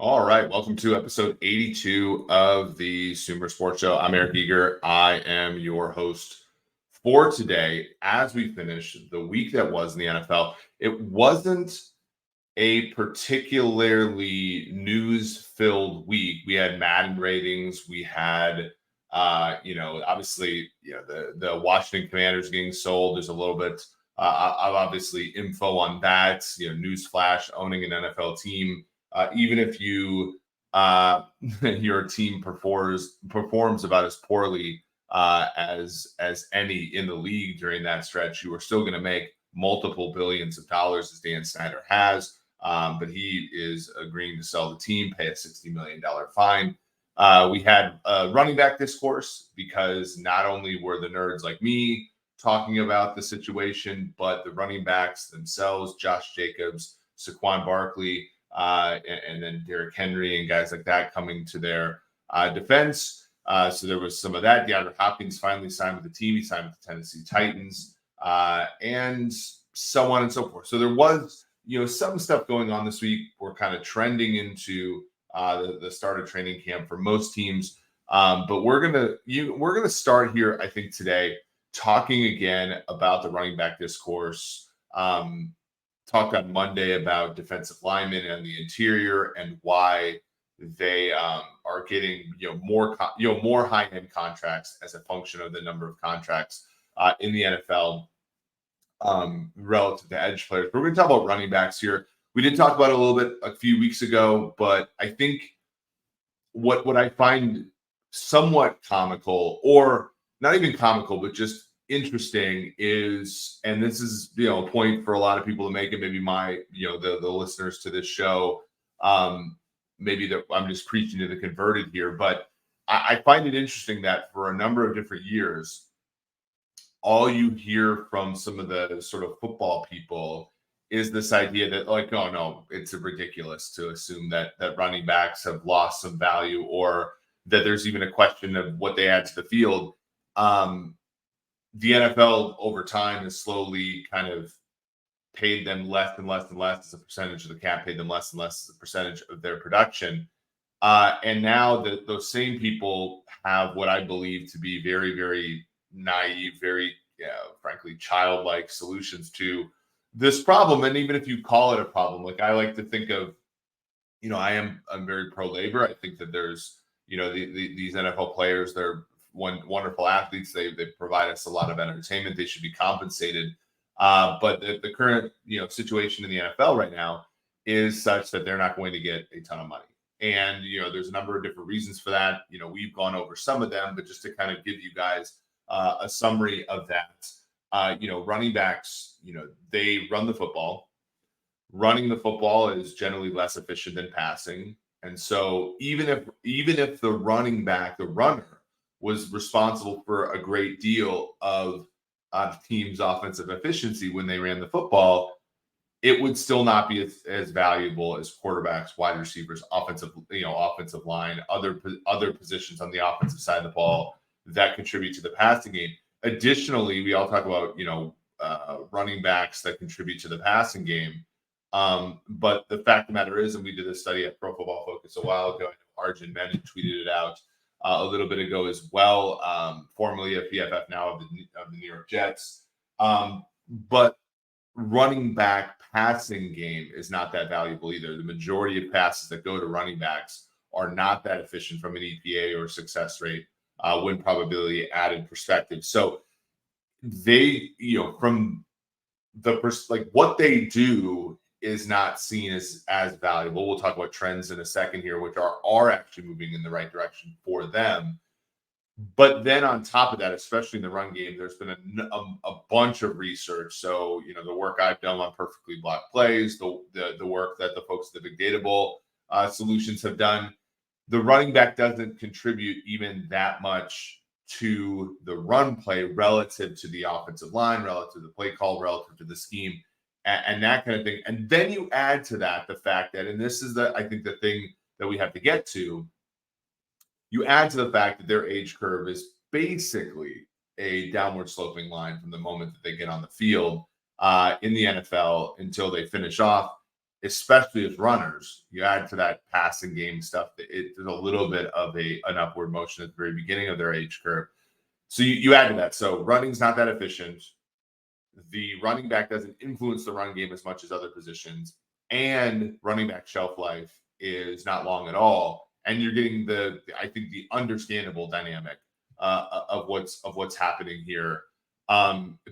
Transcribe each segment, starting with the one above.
All right, welcome to episode 82 of the SumerSports Show. I'm Eric Eager. I am your host for today. As we finish the week that was in the NFL, it wasn't a particularly news-filled week. We had Madden ratings. We had, obviously, the Washington Commanders getting sold. There's a little bit of obviously info on that. News flash: owning an NFL team. Even if you your team performs about as poorly as any in the league during that stretch, you are still going to make multiple billions of dollars, as Dan Snyder has. But he is agreeing to sell the team, pay a $60 million fine. We had a running back discourse because not only were the nerds like me talking about the situation, but the running backs themselves, Josh Jacobs, Saquon Barkley, and then Derrick Henry and guys like that coming to their defense. So there was some of that. DeAndre Hopkins finally signed with the team. He signed with the Tennessee Titans, and so on and so forth. So there was, some stuff going on this week. We're kind of trending into the start of training camp for most teams. But we're gonna start here, I think, today, talking again about the running back discourse. Talked on Monday about defensive linemen and the interior and why they are getting more high-end contracts as a function of the number of contracts in the NFL relative to edge players. But we're going to talk about running backs here. We did talk about it a little bit a few weeks ago, but I think what I find somewhat comical, or not even comical, but just interesting is, and this is a point for a lot of people to make, and maybe the listeners to this show, maybe that I'm just preaching to the converted here, but I find it interesting that for a number of different years, all you hear from some of the sort of football people is this idea that, like, oh no, it's ridiculous to assume that running backs have lost some value, or that there's even a question of what they add to the field. The NFL over time has slowly kind of paid them less and less and less as a percentage of the cap, paid them less and less as a percentage of their production. And now those same people have what I believe to be very, very naive, very, frankly, childlike solutions to this problem. And even if you call it a problem, like I like to think of, I'm very pro-labor. I think that there's, these NFL players, they're wonderful athletes. They provide us a lot of entertainment. They should be compensated. But the current situation in the NFL right now is such that they're not going to get a ton of money. And there's a number of different reasons for that. We've gone over some of them, but just to kind of give you guys a summary of that. Running backs, they run the football. Running the football is generally less efficient than passing. And so even if the running back, the runner, was responsible for a great deal of team's offensive efficiency when they ran the football, it would still not be as valuable as quarterbacks, wide receivers, offensive line, other positions on the offensive side of the ball that contribute to the passing game. Additionally, we all talk about running backs that contribute to the passing game. But the fact of the matter is, and we did a study at Pro Football Focus a while ago, Arjun Menon tweeted it out a little bit ago as well, formerly a PFF, now of the New York Jets. But running back passing game is not that valuable either. The majority of passes that go to running backs are not that efficient from an EPA or success rate, win probability added perspective. So they, from the what they do is not seen as valuable. We'll talk about trends in a second here, which are actually moving in the right direction for them. But then on top of that, especially in the run game, there's been a bunch of research. So, the work I've done on perfectly blocked plays, the work that the folks at the Big Data Bowl solutions have done, the running back doesn't contribute even that much to the run play relative to the offensive line, relative to the play call, relative to the scheme, and that kind of thing. And then you add to that the fact that, and this is I think the thing that we have to get to, you add to the fact that their age curve is basically a downward sloping line from the moment that they get on the field in the NFL until they finish off. especially as runners. You add to that passing game stuff, there's a little bit of an upward motion at the very beginning of their age curve. So you add to that. So running's not that efficient. The running back doesn't influence the run game as much as other positions, and running back shelf life is not long at all. And you're getting I think the understandable dynamic of what's happening here.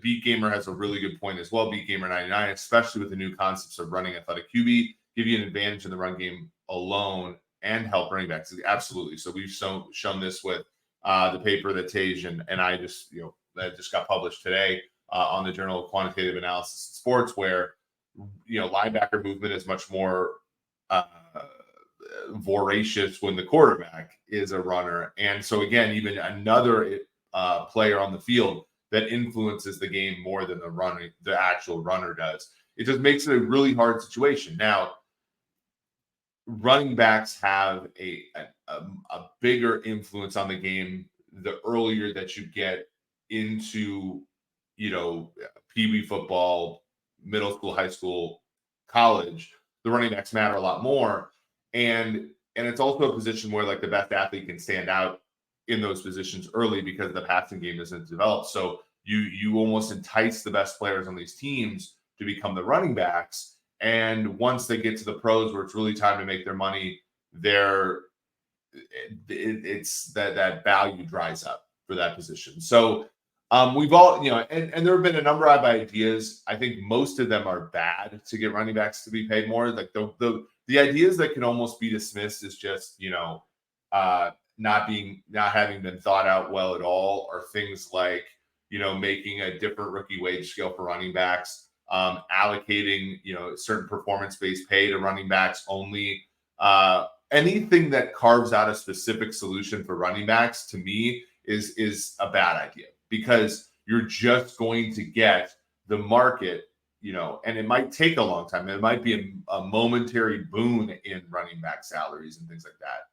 Beat Gamer has a really good point as well. Beat Gamer 99, especially with the new concepts of running athletic QB, give you an advantage in the run game alone and help running backs. Absolutely. So we've shown this with the paper that Tage and I that just got published today on the Journal of Quantitative Analysis in Sports, where linebacker movement is much more voracious when the quarterback is a runner. And so again, even another player on the field that influences the game more than the actual runner does. It just makes it a really hard situation. Now, running backs have a bigger influence on the game the earlier that you get into, Pee-wee football, middle school, high school, college. The running backs matter a lot more. And it's also a position where like the best athlete can stand out in those positions early because the passing game isn't developed. So you almost entice the best players on these teams to become the running backs. And once they get to the pros where it's really time to make their money, it's that value dries up for that position. So we've all, and there have been a number of ideas. I think most of them are bad to get running backs to be paid more. Like the ideas that can almost be dismissed as just, not having been thought out well at all are things like, making a different rookie wage scale for running backs, allocating, certain performance-based pay to running backs only. Anything that carves out a specific solution for running backs, to me, is a bad idea, because you're just going to get the market, and it might take a long time. It might be a momentary boon in running back salaries and things like that.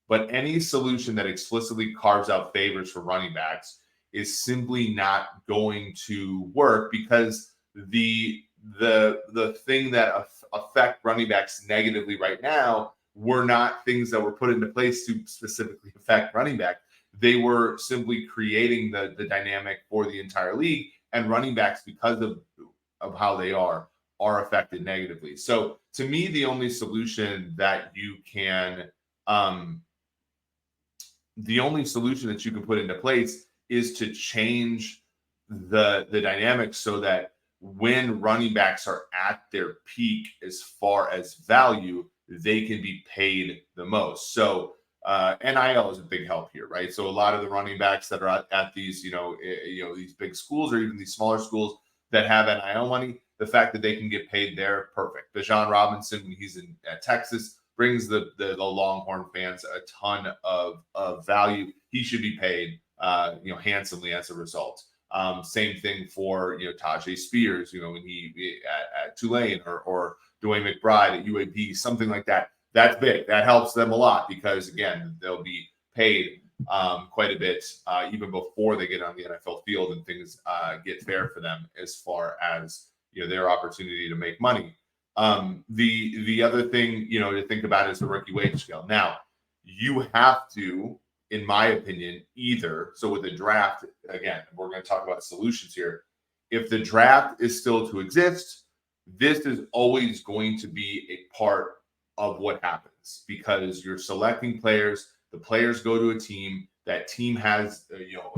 But any solution that explicitly carves out favors for running backs is simply not going to work, because the thing that affect running backs negatively right now were not things that were put into place to specifically affect running back. They were simply creating the dynamic for the entire league, and running backs, because of how they are affected negatively. So to me, the only solution that you can put into place is to change the dynamics so that when running backs are at their peak as far as value, they can be paid the most. So NIL is a big help here, right? So a lot of the running backs that are at these, these big schools or even these smaller schools that have NIL money, the fact that they can get paid there, perfect. Bijan Robinson, when he's in Texas, brings the Longhorn fans a ton of value. He should be paid, handsomely as a result. Same thing for Tajay Spears, when he at Tulane, or Dwayne McBride at UAB, something like that. That's big. That helps them a lot, because again, they'll be paid quite a bit even before they get on the NFL field, and things get fair for them as far as their opportunity to make money. The other thing to think about is the rookie wage scale. Now, you have to, in my opinion, so with the draft, again, we're going to talk about solutions here. If the draft is still to exist, this is always going to be a part of what happens, because you're selecting players. The players go to a team. That team has,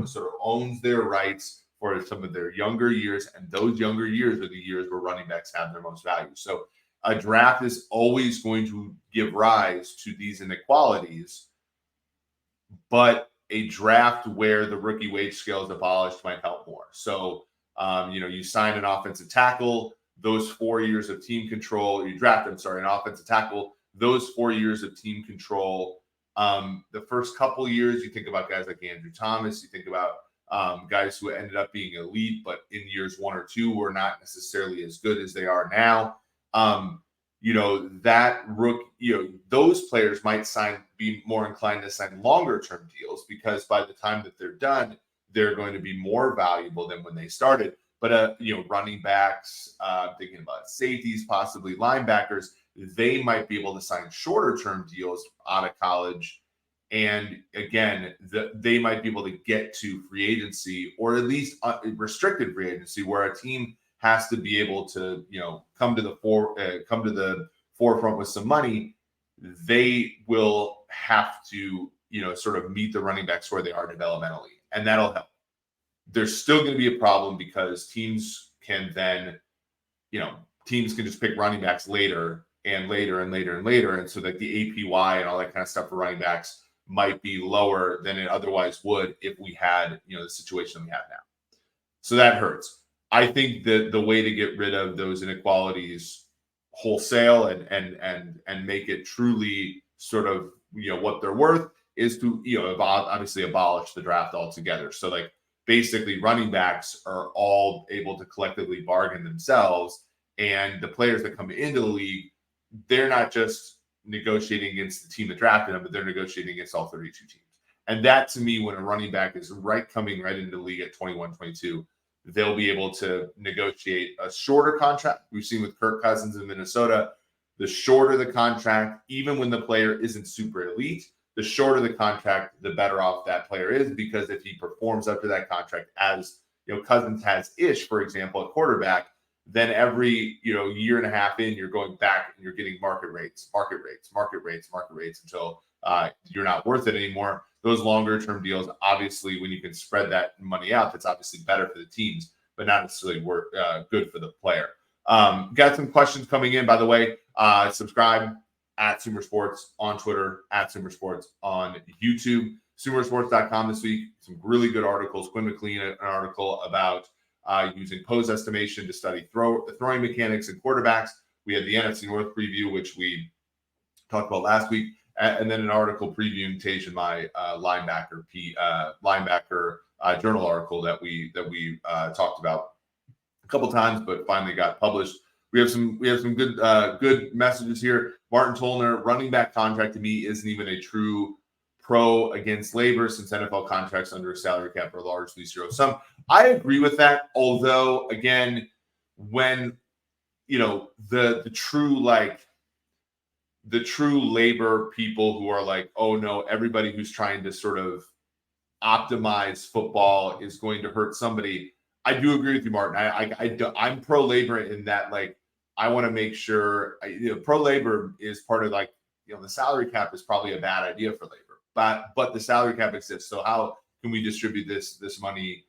sort of owns their rights for some of their younger years, and those younger years are the years where running backs have their most value. So a draft is always going to give rise to these inequalities, but a draft where the rookie wage scale is abolished might help more. So, you sign an offensive tackle, those 4 years of team control, an offensive tackle, those 4 years of team control. The first couple years, you think about guys like Andrew Thomas, you think about guys who ended up being elite, but in years 1 or 2 were not necessarily as good as they are now. Those players might be more inclined to sign longer term deals, because by the time that they're done, they're going to be more valuable than when they started. But running backs, thinking about safeties, possibly linebackers, they might be able to sign shorter term deals out of college. And again, they might be able to get to free agency, or at least restricted free agency, where a team has to be able to, come to the forefront with some money. They will have to, sort of meet the running backs where they are developmentally, and that'll help. There's still going to be a problem because teams can then, teams can just pick running backs later and later and later and later. And so that the APY and all that kind of stuff for running backs might be lower than it otherwise would if we had, the situation we have now. So that hurts. I think that the way to get rid of those inequalities wholesale and make it truly sort of, what they're worth is to, obviously abolish the draft altogether. So like, basically running backs are all able to collectively bargain themselves, and the players that come into the league, they're not just negotiating against the team that drafted them, but they're negotiating against all 32 teams. And that, to me, when a running back is coming right into the league at 21, 22, they'll be able to negotiate a shorter contract. We've seen with Kirk Cousins in Minnesota, the shorter the contract, even when the player isn't super elite, the shorter the contract, the better off that player is, because if he performs up to that contract, as Cousins has for example, at quarterback, then every year and a half in, you're going back and you're getting market rates until you're not worth it anymore. Those longer term deals, obviously, when you can spread that money out, that's obviously better for the teams, but not necessarily good for the player. Got some questions coming in, by the way. Subscribe at SumerSports on Twitter, at SumerSports on YouTube. SumerSports.com this week, some really good articles. Quinn McLean, an article about using pose estimation to study throwing mechanics and quarterbacks. We had the NFC North preview, which we talked about last week, and then an article previewing Tage and my linebacker journal article that we talked about a couple times, but finally got published. We have some good messages here. Martin Tollner, running back contract to me isn't even a true pro against labor, since NFL contracts under a salary cap are largely zero sum. I agree with that. Although, again, when the true labor people who are like, oh no, everybody who's trying to sort of optimize football is going to hurt somebody. I do agree with you, Martin. I'm pro labor in that, like, I want to make sure pro labor is part of, like, the salary cap is probably a bad idea for labor, but the salary cap exists. So how can we distribute this money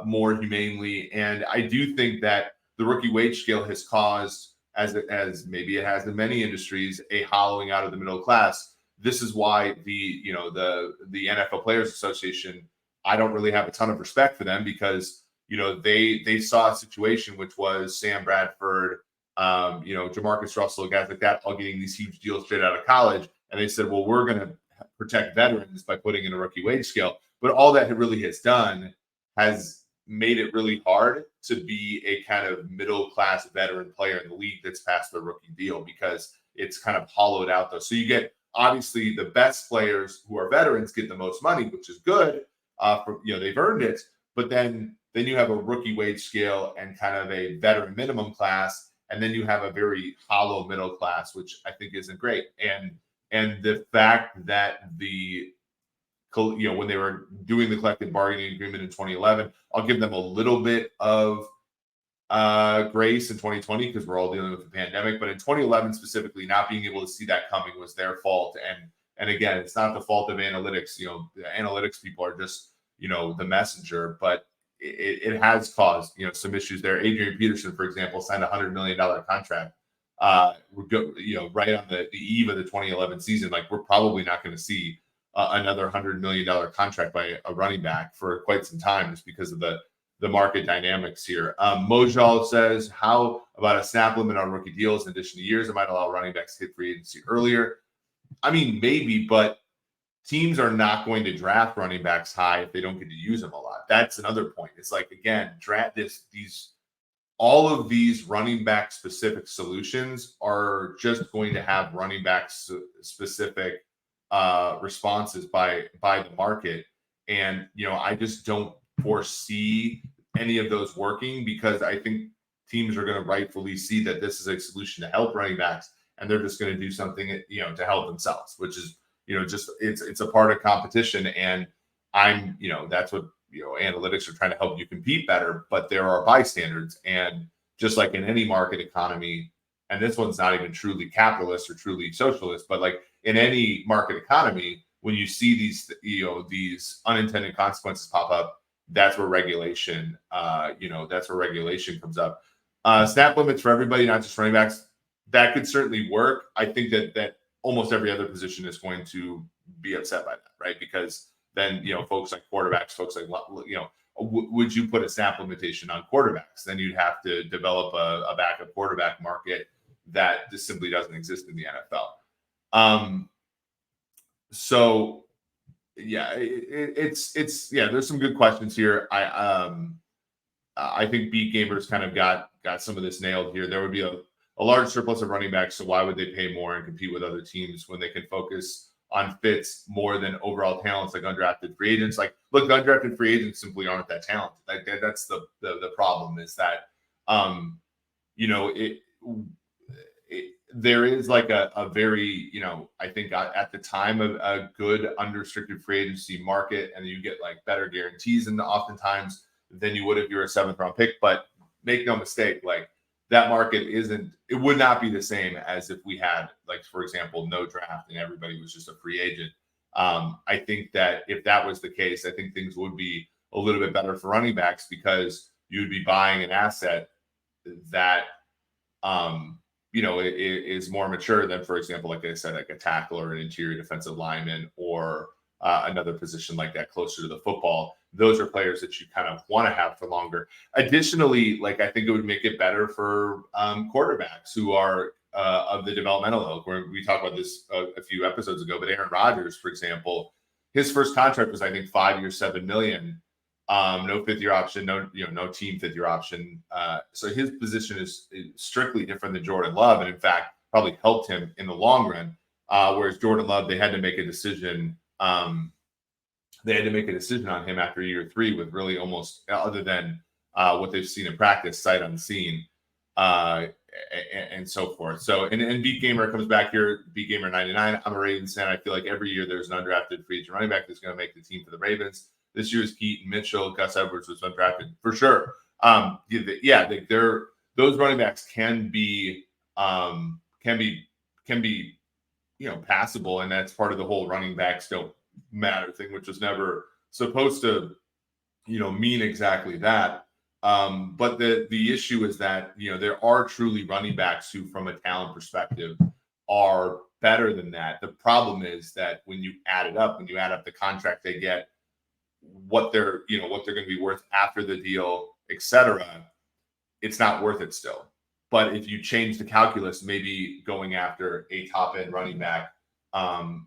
more humanely? And I do think that the rookie wage scale has caused, as maybe it has in many industries, a hollowing out of the middle class. This is why the NFL Players Association, I don't really have a ton of respect for them, because they saw a situation which was Sam Bradford, Jamarcus Russell, guys like that, all getting these huge deals straight out of college, and they said, well, we're going to protect veterans by putting in a rookie wage scale. But all that it really has done has made it really hard to be a kind of middle class veteran player in the league that's past the rookie deal, because it's kind of hollowed out, though. So you get, obviously, the best players who are veterans get the most money, which is good. They've earned it. But then you have a rookie wage scale and kind of a veteran minimum class, and then you have a very hollow middle class, which I think isn't great. And the fact that when they were doing the collective bargaining agreement in 2011, I'll give them a little bit of grace in 2020 because we're all dealing with the pandemic. But in 2011 specifically, not being able to see that coming was their fault. And again, it's not the fault of analytics. The analytics people are just the messenger, but it has caused some issues there. Adrian Peterson, for example, signed a $100 million contract. Right on the eve of the 2011 season. Like, we're probably not going to see another $100 million contract by a running back for quite some time, just because of the market dynamics here. Mojal says, how about a snap limit on rookie deals in addition to years? It might allow running backs to hit free agency earlier. I mean, maybe, but teams are not going to draft running backs high if they don't get to use them a lot. That's another point. It's like, again, all of these running back specific solutions are just going to have running back specific responses by the market. And, I just don't foresee any of those working, because I think teams are going to rightfully see that this is a solution to help running backs, and they're just going to do something, to help themselves, which is, just it's a part of competition. And that's what, analytics are trying to help you compete better, but there are bystanders. And just like in any market economy, and this one's not even truly capitalist or truly socialist, but like in any market economy, when you see these unintended consequences pop up, that's where regulation, comes up. Snap limits for everybody, not just running backs, that could certainly work. I think that almost every other position is going to be upset by that, right? Because then, folks like quarterbacks, would you put a snap limitation on quarterbacks? Then you'd have to develop a backup quarterback market that just simply doesn't exist in the NFL. So yeah, there's some good questions here. I think Beat Gamers kind of got some of this nailed here. There would be a large surplus of running backs, so why would they pay more and compete with other teams when they can focus on fits more than overall talents like undrafted free agents? Like, look, undrafted free agents simply aren't that talented. Like that's the problem, is that there is like a very, I think at the time of a good unrestricted free agency market, and you get like better guarantees and oftentimes than you would if you're a 7th round pick. But make no mistake, like that market it would not be the same as if we had, like, for example, no draft and everybody was just a free agent. I think that if that was the case, I think things would be a little bit better for running backs, because you'd be buying an asset that, is more mature than, for example, like I said, like a tackle or an interior defensive lineman, or another position like that closer to the football. Those are players that you kind of want to have for longer. Additionally, like, I think it would make it better for quarterbacks who are of the developmental ilk. Where we talked about this a few episodes ago, but Aaron Rodgers, for example, his first contract was, I think, 5 years, $7 million. No 5th-year option, no team 5th-year option. So his position is strictly different than Jordan Love, and in fact, probably helped him in the long run. Whereas Jordan Love, they had to make a decision. They had to make a decision on him after year 3 with really almost, other than what they've seen in practice, sight unseen, and so forth. So, and Beat Gamer comes back here, Beat Gamer 99. I'm a Ravens fan. I feel like every year there's an undrafted free agent running back that's going to make the team for the Ravens. This year's Keaton Mitchell, Gus Edwards was undrafted for sure. Those running backs can be passable, and that's part of the whole running backs don't matter thing, which was never supposed to, mean exactly that. But the issue is that, there are truly running backs who, from a talent perspective, are better than that. The problem is that when you add up the contract they get, what they're going to be worth after the deal, etc., it's not worth it still. But if you change the calculus, maybe going after a top end running back, in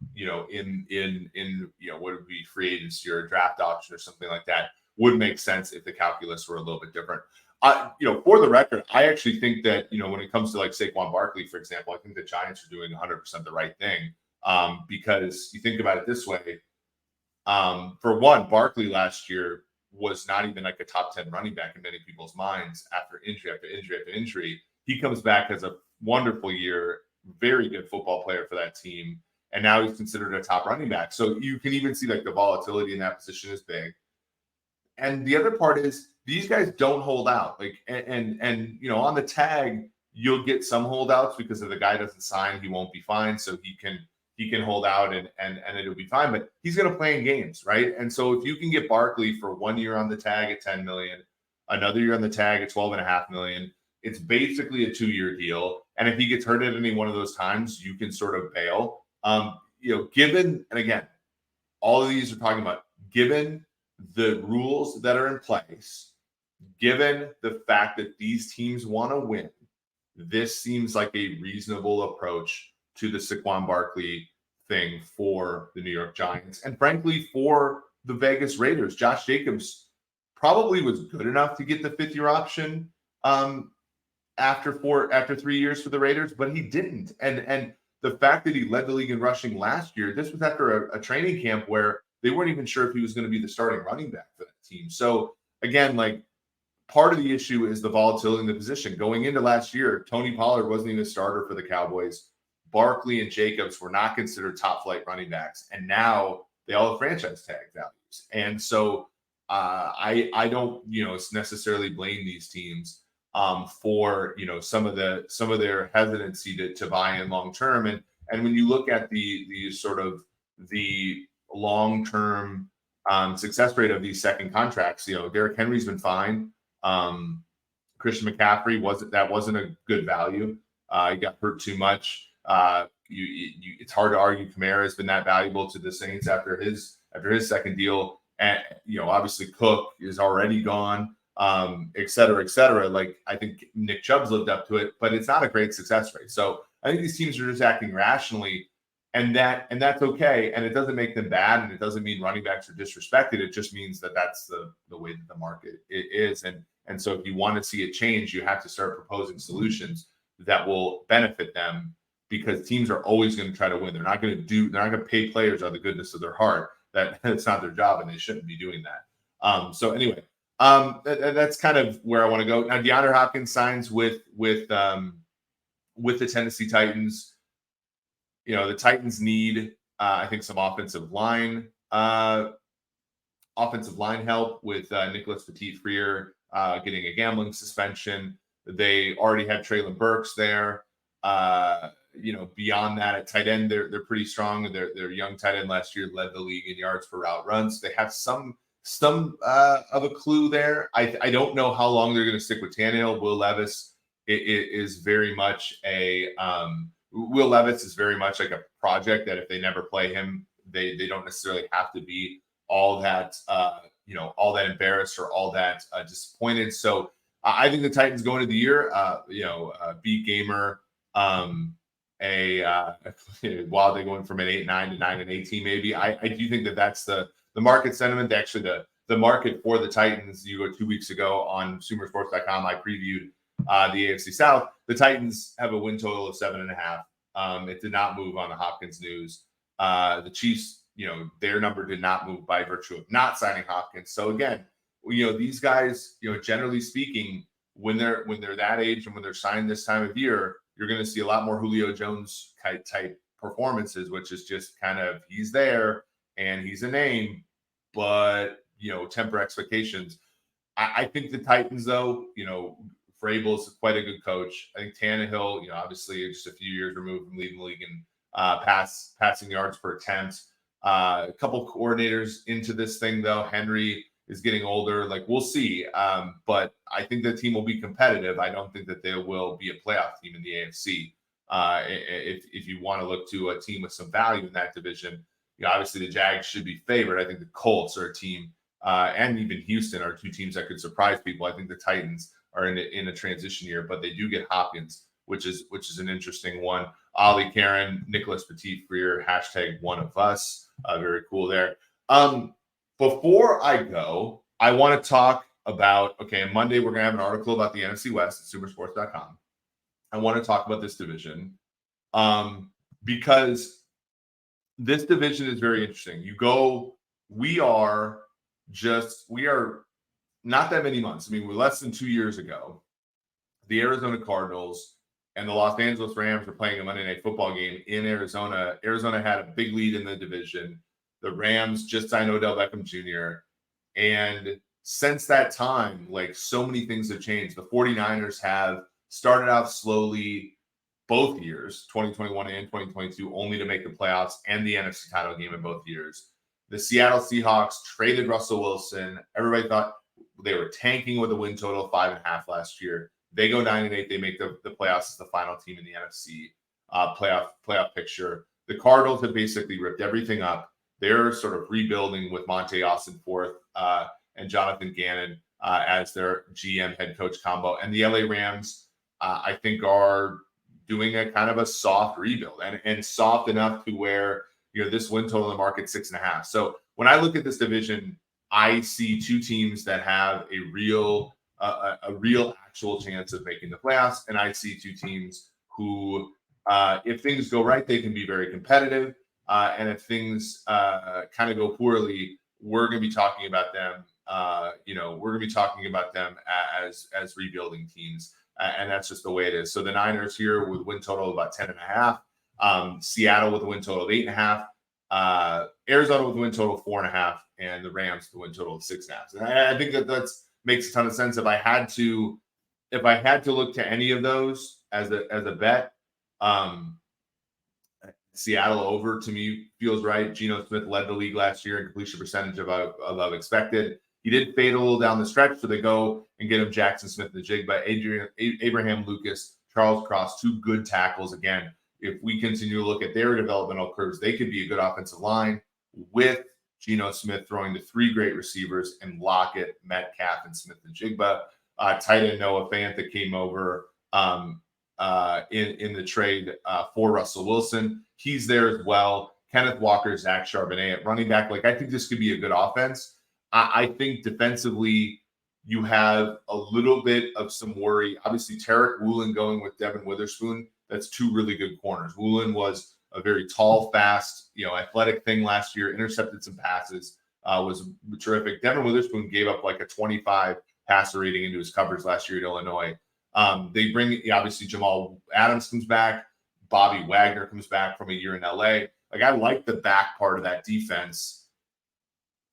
what would be free agency or a draft option or something like that, would make sense if the calculus were a little bit different. For the record, I actually think that, when it comes to like Saquon Barkley, for example, I think the Giants are doing 100% the right thing, because you think about it this way. For one, Barkley last year was not even like a top 10 running back in many people's minds after injury after injury after injury. He comes back as a wonderful year, very good football player for that team, and now he's considered a top running back. So you can even see like the volatility in that position is big. And the other part is these guys don't hold out. Like, and on the tag, you'll get some holdouts because if the guy doesn't sign, he won't be fined. So he can hold out and it'll be fine, but he's going to play in games, right? And so if you can get Barkley for 1 year on the tag at 10 million, another year on the tag at 12.5 million, it's basically a 2-year deal. And if he gets hurt at any one of those times, you can sort of bail. Given, and again, all of these are talking about, given the rules that are in place, given the fact that these teams want to win, this seems like a reasonable approach to the Saquon Barkley thing for the New York Giants, and frankly for the Vegas Raiders. Josh Jacobs probably was good enough to get the 5th-year option after 3 years for the Raiders, but he didn't. And the fact that he led the league in rushing last year, this was after a training camp where they weren't even sure if he was going to be the starting running back for that team. So again, like, part of the issue is the volatility in the position. Going into last year, Tony Pollard wasn't even a starter for the Cowboys. Barkley and Jacobs were not considered top flight running backs, and now they all have franchise tag values. And so I don't necessarily blame these teams for some of their hesitancy to buy in long term. And when you look at the sort of the long term success rate of these second contracts, Derrick Henry's been fine. Christian McCaffrey wasn't a good value. He got hurt too much. It's hard to argue Kamara has been that valuable to the Saints after his second deal. And obviously Cook is already gone, et cetera, et cetera. Like, I think Nick Chubb's lived up to it, but it's not a great success rate. So I think these teams are just acting rationally, and that's okay. And it doesn't make them bad, and it doesn't mean running backs are disrespected. It just means that that's the way that the market is. And so if you want to see it change, you have to start proposing solutions that will benefit them, because teams are always going to try to win. They're not going to pay players out of the goodness of their heart. That's not their job, and they shouldn't be doing that. So anyway, that's kind of where I want to go. Now, DeAndre Hopkins signs with the Tennessee Titans. The Titans need, I think, some offensive line help with Nicholas Petit-Frere getting a gambling suspension. They already had Treylon Burks there. Beyond that, at tight end, they're pretty strong. Their young tight end last year led the league in yards per route runs. They have some of a clue there. I don't know how long they're going to stick with Tannehill. Will Levis is very much like a project that if they never play him, they don't necessarily have to be all that embarrassed or all that disappointed. So I think the Titans go into the year, beat Gamer. While they're going from an 8-9 to 9-8 team, maybe. I do think that's the market sentiment. Actually, the market for the Titans, you go 2 weeks ago on SumerSports.com, I previewed the AFC South. The Titans have a win total of 7.5. It did not move on the Hopkins news. The Chiefs, their number did not move by virtue of not signing Hopkins. So again, these guys, generally speaking, when they're that age and when they're signed this time of year, you're going to see a lot more Julio Jones type performances, which is just kind of, he's there and he's a name, but temper expectations. I think the Titans, though, Vrabel's quite a good coach. I think Tannehill, obviously just a few years removed from leading the league in passing yards per attempt. A couple coordinators into this thing, though. Henry is getting older. Like, we'll see. But I think the team will be competitive. I don't think that they will be a playoff team in the AFC. If you want to look to a team with some value in that division, obviously the Jags should be favored. I think the Colts are a team, and even Houston are two teams that could surprise people. I think the Titans are in a transition year, but they do get Hopkins, which is an interesting one. Ollie Karen, Nicholas Petit-Frere, #OneOfUs. Very cool there. Before I go, I want to talk about, on Monday, we're going to have an article about the NFC West at SumerSports.com. I want to talk about this division because this division is very interesting. We are not that many months. I mean, we're less than 2 years ago. The Arizona Cardinals and the Los Angeles Rams were playing a Monday Night Football game in Arizona. Arizona had a big lead in the division. The Rams just signed Odell Beckham Jr. And since that time, like, so many things have changed. The 49ers have started out slowly both years, 2021 and 2022, only to make the playoffs and the NFC title game in both years. The Seattle Seahawks traded Russell Wilson. Everybody thought they were tanking with a win total of 5.5 last year. They go 9-8. They make the playoffs as the final team in the NFC playoff picture. The Cardinals have basically ripped everything up. They're sort of rebuilding with Monte Austin fourth and Jonathan Gannon as their GM head coach combo. And the LA Rams, I think, are doing a kind of a soft rebuild and soft enough to where, this win total in the market 6.5. So when I look at this division, I see two teams that have a real actual chance of making the playoffs. And I see two teams who, if things go right, they can be very competitive. And if things kind of go poorly, we're going to be talking about them we're going to be talking about them as rebuilding teams, and that's just the way it is. So the Niners here with a win total of about 10.5, Seattle with a win total of 8.5, Arizona with a win total of 4.5, and the Rams with a win total of 6.5. And I think that makes a ton of sense. If I had to look to any of those as a bet, Seattle over to me feels right. Geno Smith led the league last year in completion percentage above expected. He did fade a little down the stretch, so they go and get him Jackson Smith in the jig. But Abraham Lucas, Charles Cross, two good tackles. Again, if we continue to look at their developmental curves, they could be a good offensive line with Geno Smith throwing to three great receivers and Lockett, Metcalf, and Smith and Jigba. Tight end Noah Fant that came over in the trade for Russell Wilson. He's there as well. Kenneth Walker, Zach Charbonnet at running back. I think this could be a good offense. I think defensively, you have a little bit of some worry. Obviously, Tarek Woolen going with Devin Witherspoon. That's two really good corners. Woolen was a very tall, fast, athletic thing last year, intercepted some passes, was terrific. Devin Witherspoon gave up a 25 passer rating into his coverage last year at Illinois. They bring, obviously, Jamal Adams comes back. Bobby Wagner comes back from a year in LA. I like the back part of that defense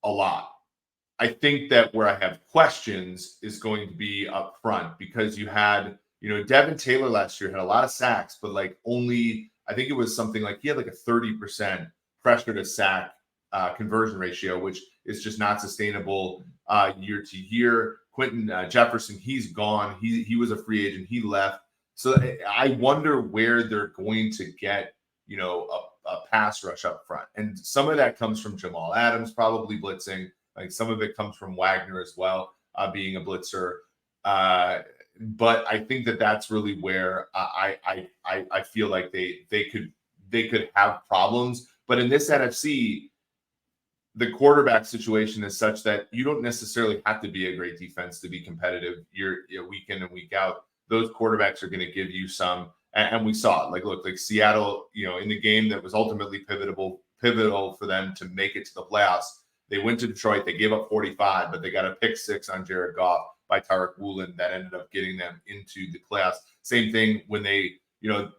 a lot. I think that where I have questions is going to be up front because you had, Devin Taylor last year had a lot of sacks, but only, I think it was something he had a 30% pressure to sack conversion ratio, which is just not sustainable year to year. Quentin Jefferson, he's gone. He was a free agent. He left. So I wonder where they're going to get, a pass rush up front. And some of that comes from Jamal Adams probably blitzing. Some of it comes from Wagner as well, being a blitzer. But I think that's really where I feel like they could have problems. But in this NFC, the quarterback situation is such that you don't necessarily have to be a great defense to be competitive week in and week out. Those quarterbacks are going to give you some, and we saw it. Look, Seattle, in the game that was ultimately pivotal for them to make it to the playoffs. They went to Detroit. They gave up 45, but they got a pick six on Jared Goff by Tarek Woolen that ended up getting them into the playoffs. Same thing when they,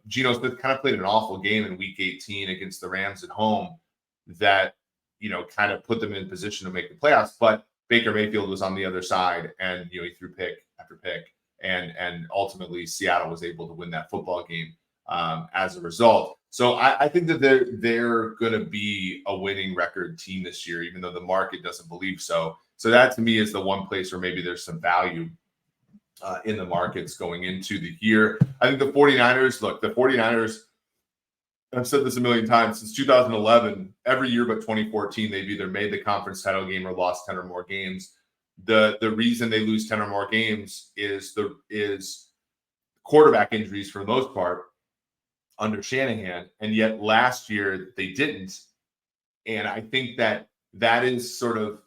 Geno Smith kind of played an awful game in Week 18 against the Rams at home that, kind of put them in position to make the playoffs. But Baker Mayfield was on the other side, and he threw pick after pick, and ultimately Seattle was able to win that football game as a result. So I think that they're going to be a winning record team this year, even though the market doesn't believe so. So that to me is the one place where maybe there's some value in the markets going into the year. I think the 49ers, I've said this a million times, since 2011, every year but 2014, they've either made the conference title game or lost 10 or more games. The reason they lose 10 or more games is quarterback injuries for the most part under Shanahan, and yet last year they didn't. And I think that is sort of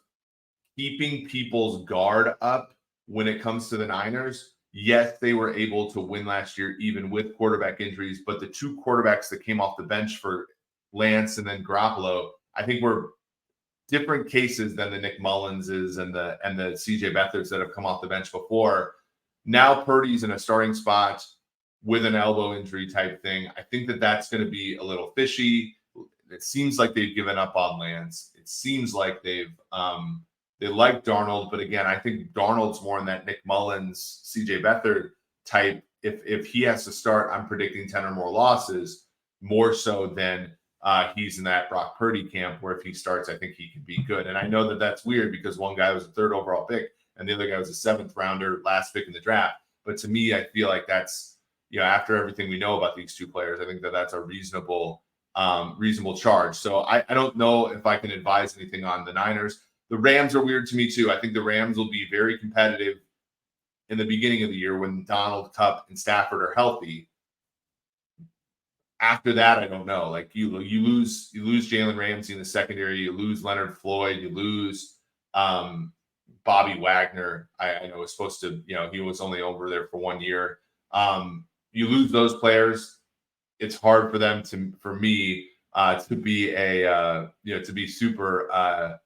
keeping people's guard up when it comes to the Niners. Yes, they were able to win last year, even with quarterback injuries, but the two quarterbacks that came off the bench for Lance and then Garoppolo, I think were different cases than the Nick Mullenses and the CJ Beathard's that have come off the bench before. Now Purdy's in a starting spot with an elbow injury type thing. I think that's going to be a little fishy. It seems like they've given up on Lance. It seems like they like Darnold, but again, I think Darnold's more in that Nick Mullins, CJ Beathard type. If he has to start, I'm predicting 10 or more losses, more so than he's in that Brock Purdy camp, where if he starts, I think he can be good. And I know that that's weird because one guy was a third overall pick and the other guy was a seventh rounder, last pick in the draft. But to me, I feel like that's, after everything we know about these two players, I think that's a reasonable charge. So I don't know if I can advise anything on the Niners. The Rams are weird to me too. I think the Rams will be very competitive in the beginning of the year when Donald, Kupp, and Stafford are healthy. After that, I don't know. You lose Jalen Ramsey in the secondary, you lose Leonard Floyd, you lose Bobby Wagner. I know was supposed to, he was only over there for 1 year. You lose those players. It's hard for them for me to be super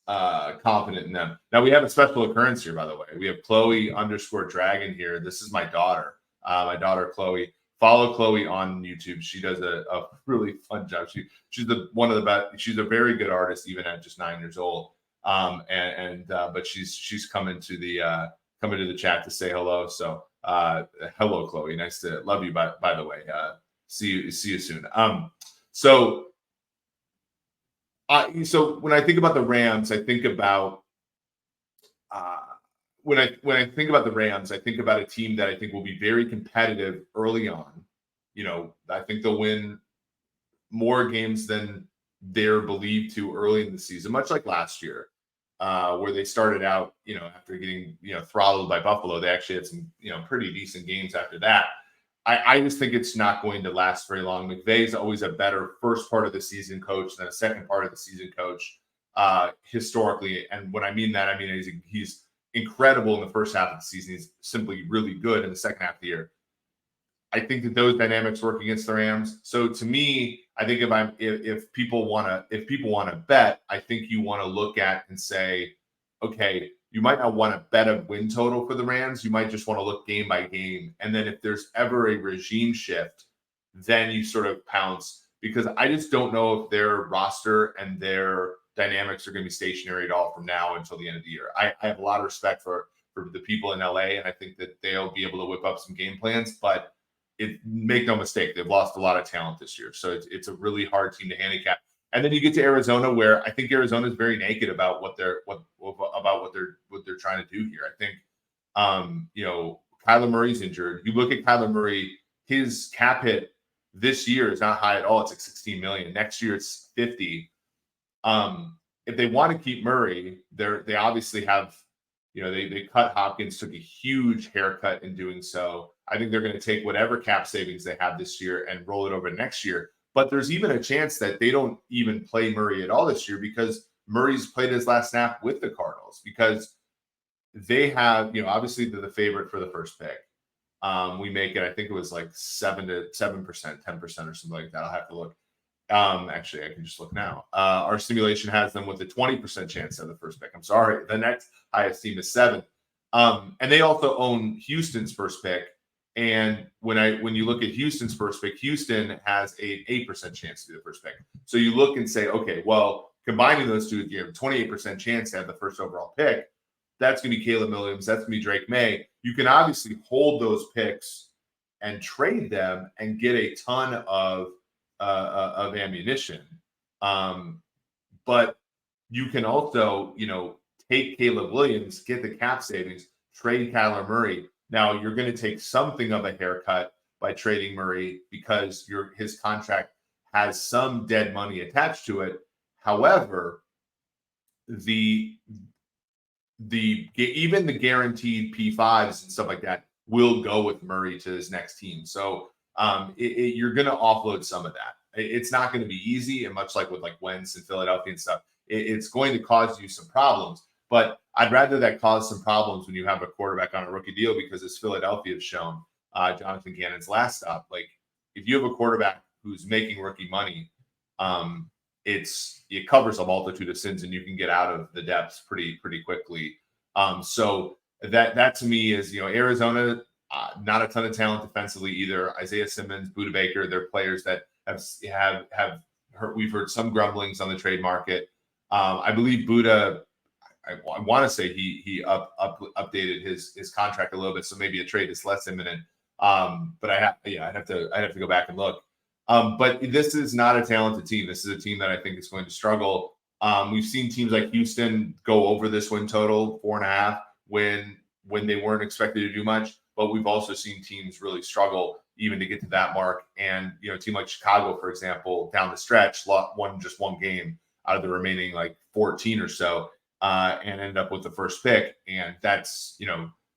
confident in them. Now we have a special occurrence here, by the way. We have Chloe_Dragon here. This is my daughter. My daughter Chloe. Follow Chloe on YouTube. She does a really fun job. She's one of the best. She's a very good artist, even at just 9 years old. But she's coming to the chat to say hello. So hello, Chloe. Nice to love you. By the way, see you soon. So when I think about the Rams, I think about when I think about the Rams, I think about a team that I think will be very competitive early on. I think they'll win more games than they're believed to early in the season, much like last year, where they started out, after getting, throttled by Buffalo. They actually had some, pretty decent games after that. I just think it's not going to last very long. McVay's always a better first part of the season coach than a second part of the season coach, historically. And when I mean that, I mean he's incredible in the first half of the season. He's simply really good in the second half of the year. I think that those dynamics work against the Rams. So to me, I think if people want to bet, I think you want to look at and say, okay, you might not want to bet a win total for the Rams. You might just want to look game by game. And then if there's ever a regime shift, then you sort of pounce, because I just don't know if their roster and their dynamics are going to be stationary at all from now until the end of the year. I have a lot of respect for the people in LA, and I think that they'll be able to whip up some game plans, but make no mistake, they've lost a lot of talent this year. So it's a really hard team to handicap. And then you get to Arizona, where I think Arizona is very naked about what they're trying to do here. I think Kyler Murray's injured. You look at Kyler Murray, his cap hit this year is not high at all. It's like $16 million. Next year it's $50 million. If they want to keep Murray, they obviously have, they cut Hopkins, took a huge haircut in doing so. I think they're going to take whatever cap savings they have this year and roll it over next year. But there's even a chance that they don't even play Murray at all this year, because Murray's played his last snap with the Cardinals, because they have, obviously they're the favorite for the first pick. We make it, I think it was like 7%, 10% or something like that. I'll have to look. Actually, I can just look now. Our simulation has them with a 20% chance of the first pick. I'm sorry. The next highest team is 7. And they also own Houston's first pick. And when you look at Houston's first pick, Houston has an 8% chance to be the first pick. So you look and say, okay, well, combining those two, you have a 28% chance to have the first overall pick. That's going to be Caleb Williams. That's going to be Drake May. You can obviously hold those picks and trade them and get a ton of ammunition. But you can also, take Caleb Williams, get the cap savings, trade Kyler Murray. Now you're going to take something of a haircut by trading Murray, because his contract has some dead money attached to it. However, even the guaranteed P5s and stuff like that will go with Murray to his next team. So you're going to offload some of that. It's not going to be easy, and much like with Wentz and Philadelphia and stuff, it's going to cause you some problems. But I'd rather that cause some problems when you have a quarterback on a rookie deal, because as Philadelphia has shown, Jonathan Gannon's last stop, if you have a quarterback who's making rookie money, it covers a multitude of sins, and you can get out of the depths pretty quickly. So that to me is, Arizona, not a ton of talent defensively either. Isaiah Simmons, Budda Baker, they're players that have heard, we've heard some grumblings on the trade market. I believe Budda, I want to say he updated his contract a little bit, so maybe a trade is less imminent. But I'd have to go back and look. But this is not a talented team. This is a team that I think is going to struggle. We've seen teams like Houston go over this win total, 4.5, when they weren't expected to do much. But we've also seen teams really struggle even to get to that mark. And a team like Chicago, for example, down the stretch, won just one game out of the remaining 14 or so, and ended up with the first pick. And that's,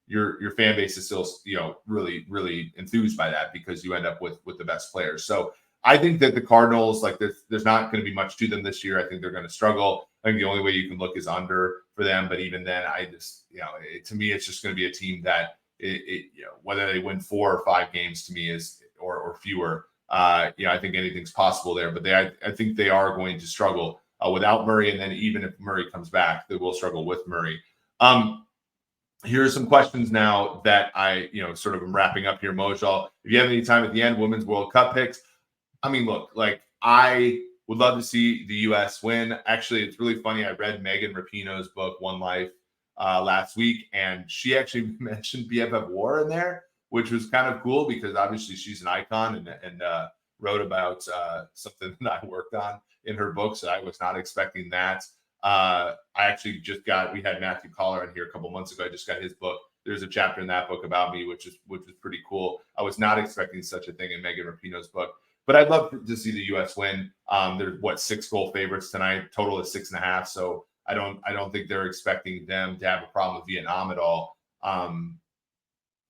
your fan base is still, really, really enthused by that, because you end up with the best players. So I think that the Cardinals, there's not going to be much to them this year. I think they're going to struggle. I think the only way you can look is under for them. But even then, I just, to me, it's just going to be a team that whether they win 4 or 5 games, to me, is or fewer. I think anything's possible there. But I think they are going to struggle. without Murray. And then even if Murray comes back, they will struggle with Murray. Here are some questions now that I, sort of am wrapping up here, Mojal. If you have any time at the end, Women's World Cup picks. I mean, look, like I would love to see the U.S. win. Actually, it's really funny. I read Megan Rapinoe's book, One Life, last week, and she actually mentioned BFF War in there, which was kind of cool because obviously she's an icon and wrote about something that I worked on in her book. So I was not expecting that. I actually we had Matthew Collar in here a couple months ago. I just got his book. There's a chapter in that book about me, which is pretty cool. I was not expecting such a thing in Megan Rapinoe's book, but I'd love to see the U.S. win. There's 6-goal favorites tonight. Total is 6.5. So I don't think they're expecting them to have a problem with Vietnam at all.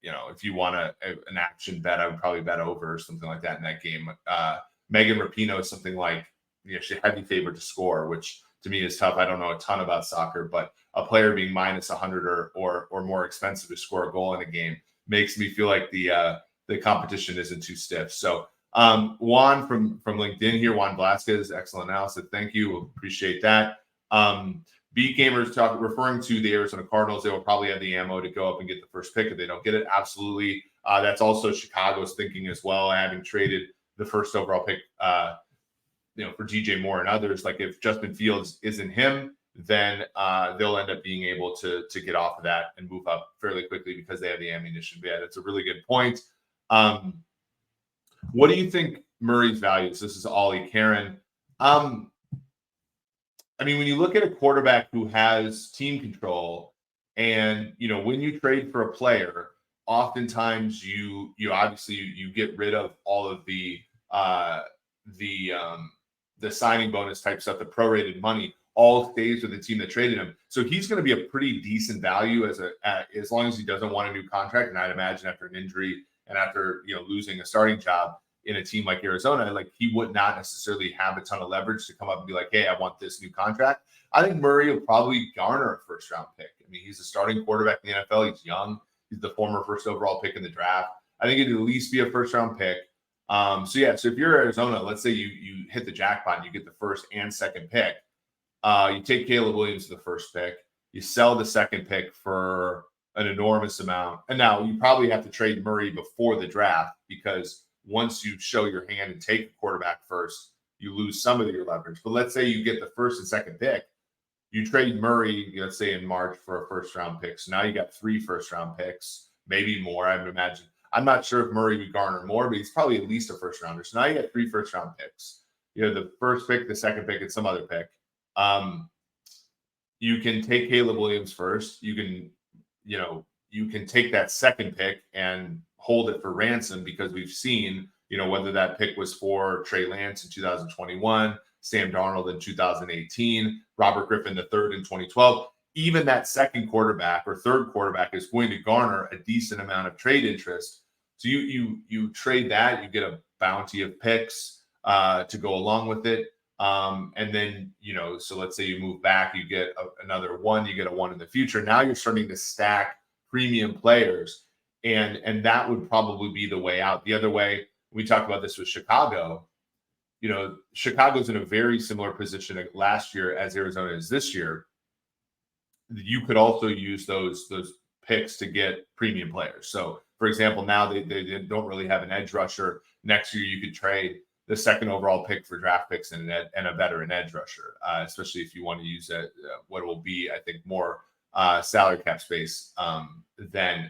If you want an action bet, I would probably bet over or something like that in that game. Megan Rapinoe is something like, she's a heavy favorite to score, which to me is tough. I don't know a ton about soccer, but a player being minus 100 or more expensive to score a goal in a game makes me feel like the competition isn't too stiff. So Juan from LinkedIn here, Juan Velasquez, excellent analysis. Thank you. Appreciate that. Beat Gamers referring to the Arizona Cardinals. They will probably have the ammo to go up and get the first pick if they don't get it. Absolutely. That's also Chicago's thinking as well, having traded the first overall pick for DJ Moore and others. Like if Justin Fields isn't him, then they'll end up being able to get off of that and move up fairly quickly because they have the ammunition. But yeah, that's a really good point. What do you think Murray's value is? This is Ollie Karen. I mean, when you look at a quarterback who has team control and, when you trade for a player, oftentimes you obviously you get rid of all of the signing bonus type stuff, the prorated money all stays with the team that traded him. So he's going to be a pretty decent value as long as he doesn't want a new contract. And I'd imagine after an injury and after, losing a starting job in a team like Arizona, like he would not necessarily have a ton of leverage to come up and be like, hey, I want this new contract. I think Murray will probably garner a first round pick. I mean, he's a starting quarterback in the NFL. He's young. He's the former first overall pick in the draft. I think it'd at least be a first round pick. So if you're Arizona, let's say you hit the jackpot and you get the first and second pick. You take Caleb Williams to the first pick. You sell the second pick for an enormous amount. And now you probably have to trade Murray before the draft because once you show your hand and take a quarterback first, you lose some of your leverage. But let's say you get the first and second pick. You trade Murray, let's say in March for a first round pick. So now you got 3 first round picks, maybe more, I would imagine. I'm not sure if Murray would garner more, but he's probably at least a first rounder. So now you got 3 first round picks. The first pick, the second pick, and some other pick. You can take Caleb Williams first. You can take that second pick and hold it for ransom because we've seen, whether that pick was for Trey Lance in 2021, Sam Darnold in 2018, Robert Griffin III in 2012. Even that second quarterback or third quarterback is going to garner a decent amount of trade interest. So you trade that, you get a bounty of picks to go along with it. And then, so let's say you move back, you get another one, you get a one in the future. Now you're starting to stack premium players. And that would probably be the way out. The other way, we talked about this with Chicago. Chicago's in a very similar position last year as Arizona is this year. You could also use those picks to get premium players. So, for example, now they don't really have an edge rusher. Next year, you could trade the second overall pick for draft picks and a veteran edge rusher, especially if you want to use what will be, I think, more salary cap space than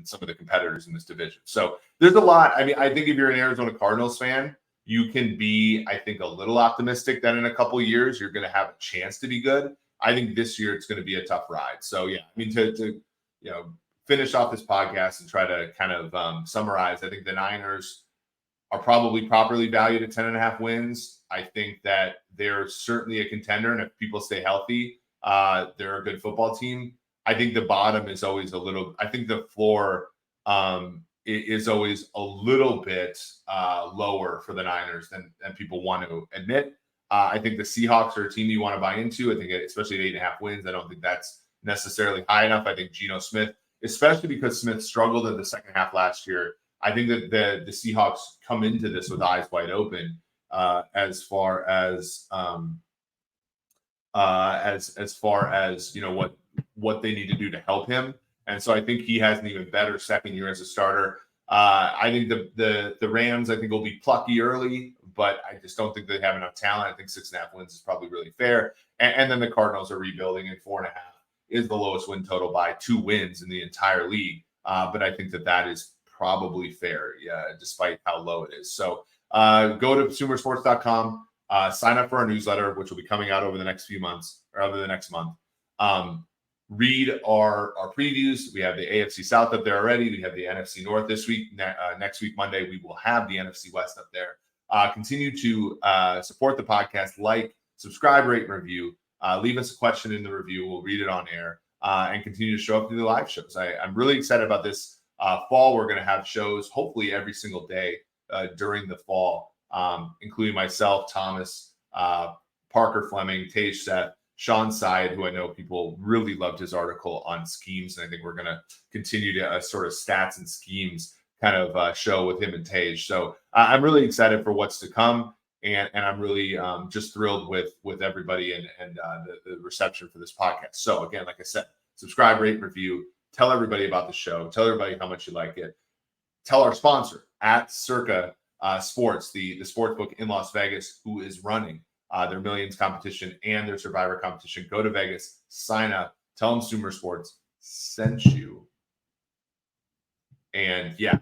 some of the competitors in this division. So there's a lot. I mean, I think if you're an Arizona Cardinals fan, you can be, I think, a little optimistic that in a couple of years you're going to have a chance to be good. I think this year it's going to be a tough ride. So yeah, I mean, to finish off this podcast and try to kind of summarize, I think the Niners are probably properly valued at 10.5 wins. I think that they're certainly a contender, and if people stay healthy, they're a good football team. I think the bottom is always I think the floor is always a little bit lower for the Niners than people want to admit. I think the Seahawks are a team you want to buy into. I think especially at 8.5 wins, I don't think that's necessarily high enough. I think Geno Smith, especially because Smith struggled in the second half last year, I think that the Seahawks come into this with eyes wide open as far as as far as what they need to do to help him. And so I think he has an even better second year as a starter. I think the Rams, I think, will be plucky early, but I just don't think they have enough talent. I think 6.5 wins is probably really fair. And then the Cardinals are rebuilding, and 4.5 is the lowest win total by 2 wins in the entire league. But I think that is probably fair, despite how low it is. So go to SumerSports.com, sign up for our newsletter, which will be coming out over the next few months or over the next month. Read our previews. We have the AFC South up there already. We have the NFC North this week. Next week, Monday, we will have the NFC West up there. Continue to support the podcast, subscribe, rate, and review. Leave us a question in the review. We'll read it on air and continue to show up to the live shows. I'm really excited about this fall. We're going to have shows hopefully every single day during the fall, including myself, Thomas, Parker Fleming, Tej Seth, Sean Syed, who I know people really loved his article on schemes. And I think we're going to continue to sort of stats and schemes kind of show with him and Tej. So I'm really excited for what's to come. And I'm really just thrilled with everybody and the reception for this podcast. So again, like I said, subscribe, rate, review, tell everybody about the show, tell everybody how much you like it. Tell our sponsor at Circa Sports, the sports book in Las Vegas, who is running their Millions competition and their Survivor competition. Go to Vegas, sign up, tell them SumerSports sent you. And yeah,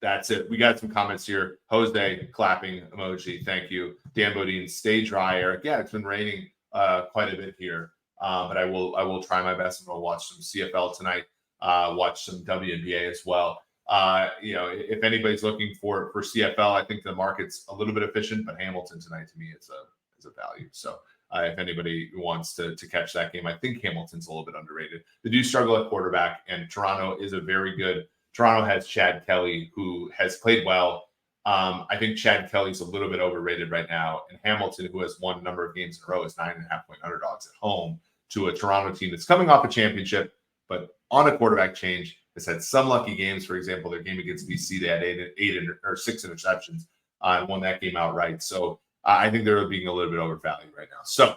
that's it. We got some comments here. Jose, clapping emoji. Thank you. Dan Bodine, stay dry, Eric. Yeah, it's been raining quite a bit here. But I will try my best. I'm going to watch some CFL tonight, watch some WNBA as well. If anybody's looking for CFL, I think the market's a little bit efficient, but Hamilton tonight to me is a value. So if anybody wants to catch that game, I think Hamilton's a little bit underrated. They do struggle at quarterback, and Toronto is a very good. Toronto has Chad Kelly, who has played well. I think Chad Kelly's a little bit overrated right now, and Hamilton, who has won a number of games in a row, is 9.5-point underdogs at home to a Toronto team that's coming off a championship, but on a quarterback change. Has had some lucky games. For example, their game against BC, they had 6 interceptions and won that game outright. So I think they're being a little bit overvalued right now. So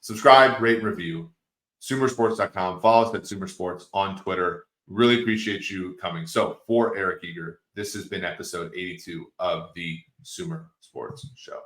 subscribe, rate, and review. SumerSports.com. Follow us at SumerSports on Twitter. Really appreciate you coming. So for Eric Eager, this has been episode 82 of the Sumer Sports Show.